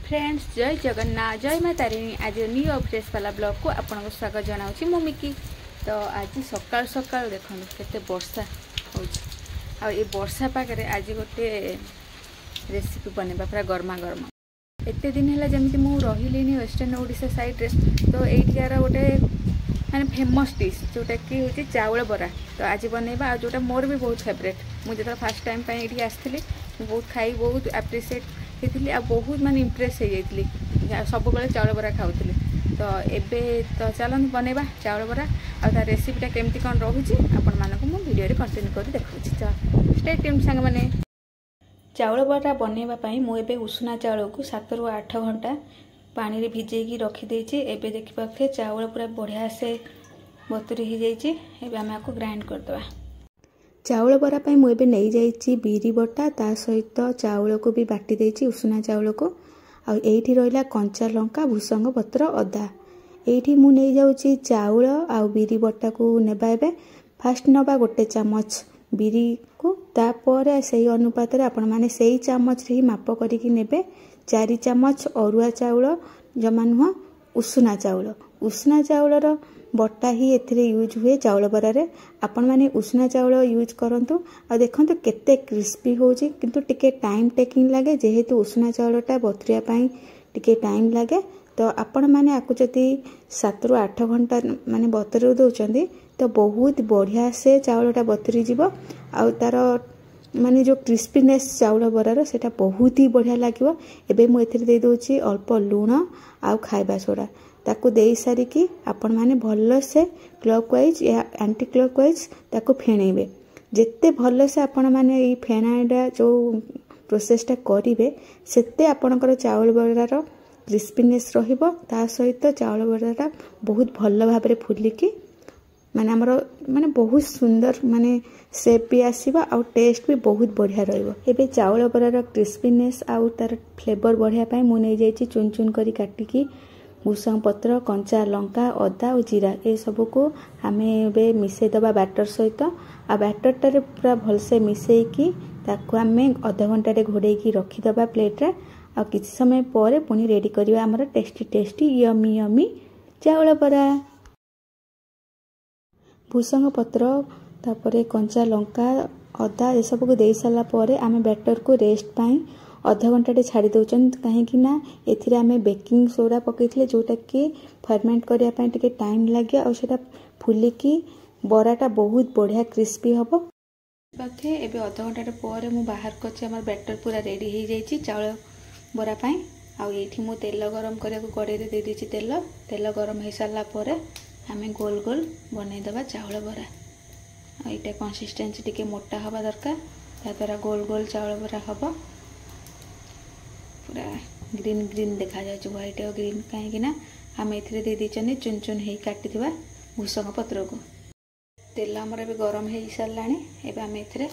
Friends जय जगन्नाथ जय माँ तारिणी आज न्यू और फ्रेश वाला ब्लॉग को आपको स्वागत जनाऊँगी मु मिकी। तो आज सकाल सकाल देखो केते वर्षा हो वर्षा पाखे आज गोटे रेसिपी बनवा पूरा गरमा गरमा एते दिन है जमी मु रही वेस्टर्न ओडिशा साइड रे। तो ये गोटे माने फेमस डिश जोटा कि हूँ चाउल बरा। तो आज बनवा आ जोटा मोर भी बहुत फेवरेट मुझे फर्स्ट टाइम ये आसती बहुत खाई बहुत एप्रिशिएट होती आ बहुत माने इम्प्रेस हो जाती सब चाउल बरा खाऊली। तो एबे तो चलते बनवा चाउल बरा आ रेसिपीटा केमती कौन रोचे आपण मानक मु वीडियो रे कंटिन्यू कर देखा स्टे ट्यून सांग माने। चाउल बरा बनवाई मुझे उषुना चाउल को 7 ରୁ 8 घंटा पानी रे भिजेकी रखीदे। एबे देखिए चाउल पूरा बढ़िया से बतुरी हो जाए। आम आपको ग्राइंड करदे। चाउल बरा पाई मुझे नहीं जाइए बिरी बटा ता सहित चाउल को भी बाटी देछि उषुना चाउल को। आठी रहा कंचा लंका भूसंग पत्र अदा ये मु नहीं जाऊँगी चाउल आ बिरी बटा को नेबा। एबे फास्ट नवा गोटे चामच बिरी को तापर से अनुपात आपण माने से चामच ही माप करके नेबे। 4 चामच अरुआ चाउल जमा नुह उषुना चाउलर बटा ही एथिरे यूज हुए चाउल बरारे। आपण माने उषुना चाउल यूज करंतु आ देखंतु केते क्रिस्पी होची किंतु टिके टाइम टेकिंग लागे जेहेतु उषुना चाउलटा बतुरिया पई टिके टाइम लागे। तो आपण माने आकु जति 7 ରୁ 8 घंटा माने बतुरी दउचंदी तो बहुत बढ़िया से चाउलटा बतुरी जीवो आ तार माने जो क्रिस्पीनेस चाउल बरार सेटा बहुत ही बढ़िया लगे। एबे मु एथिरे दे दोची अल्प लूण आ खाइबा सोडा ताकू दे सारिकी आपण माने भल से क्लॉकवाइज या एंटी क्लॉकवाइज ताकू फेणेबे। जेते भल से आपण माने ई फेणाडा जो प्रोसेसटा करिवे सेते आपणकर चाउल बरार क्रिस्पीनेस रहिबो। ता सहित चाउल बराटा बहुत भल भाबरे फुलिकी माने हमर माने बहुत सुंदर माने शेप भी आसीबा आ टेस्ट भी बहुत बढ़िया रहिबो। एबे चाउल बरार क्रिस्पीनेस आ तार फ्लेवर बढ़िया पाई मु नै जाइछि चुन चुन करी काटिकी भूसंग पत्र कंचा लंका अदा और जीरा ये सब को आमे एबे मिसई दबा बैटर सहित आ बैटरटारे पूरा भल से मिसईकी ताकू आमे आधा घंटा रे घोड़ेकी रखीदबा प्लेट रे। आ किछि समय पर पुनी रेडी करिवा हमर टेस्टी टेस्टी यमी यमी चाउल बरा। भूसंग पत्र तापरे कंचा लंका अदा ये सब को दे सारा पर आमे बैटर को रेस्ट पाई आधा घंटा छाड़ी दौन कहीं एथिरे आमे बेकिंग सोडा पकईले जोटा कि फर्मेंट करने टिके टाइम लगे और सेटा फुलिकी बराटा बहुत बढ़िया क्रिस्पी हम बाकी। एबे आधा घंटा पर मु बाहर कर बैटर पूरा रेडी हो जाइए चाउल बरा पाई। आ ये मु तेल गरम करिया कड़े दे दीची तेल गरम हो सारा पर आमे गोल गोल बनईदबा चाउल बरा। यहाँ कंसिस्टेंसी टिके मोटा हवा दरकार ताद्वारा गोल गोल चाउल बरा हम पूरा ग्रीन ग्रीन देखा जाए व्हाइट और ग्रीन कहीं आम ए दे दी चुन चुन हो काटी भूसंग पत्र को। तेल आमर ए गरम हो सारा एवं आम ए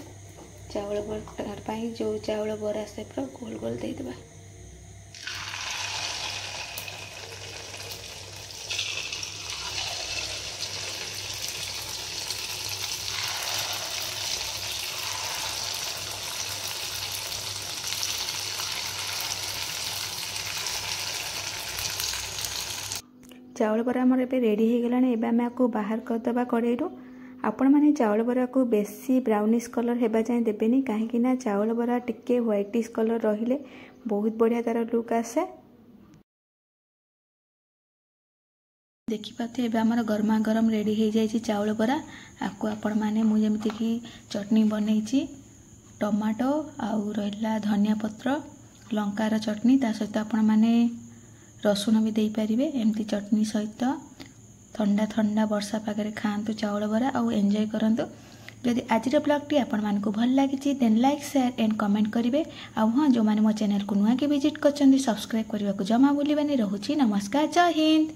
चाउल बरा जो चाउल बरा सेप्र गोल गोल देदेबा। चाउल बरा आमर ए रेडी हो गलानी। एबे आमे आपको बाहर करदबा कड़े आपण माने चाउल बरा को बेसी ब्राउनिश कलर हेबा जाए देबेनी कहीं चाउल बरा टिके व्हाइटिश कलर रहिले बहुत बढ़िया तार लुक आसे। देखि पाते एबे हमर गरमा गरम रेडी हो जाइए चाउल बरा। आपको आपण माने मु जेमति कि चटनी बनैछि टमाटो आउ रहिला धनिया पत्र लंकार चटनी ता सहित आपण माने रसुण भी दे पारिबे। एमती चटनी सहित ठंडा ठंडा वर्षा पागे खातु चाउल बरा आउ एंजॉय करंतु। जदि आज ब्लॉग आपण मानकु भल लागिछि then like share and comment करिवे। आ हां जो माने मो चैनल को नुआ के विजिट करछन्ती सब्सक्राइब करबा को जमा भूलिबानी। रहूछि नमस्कार जय हिंद।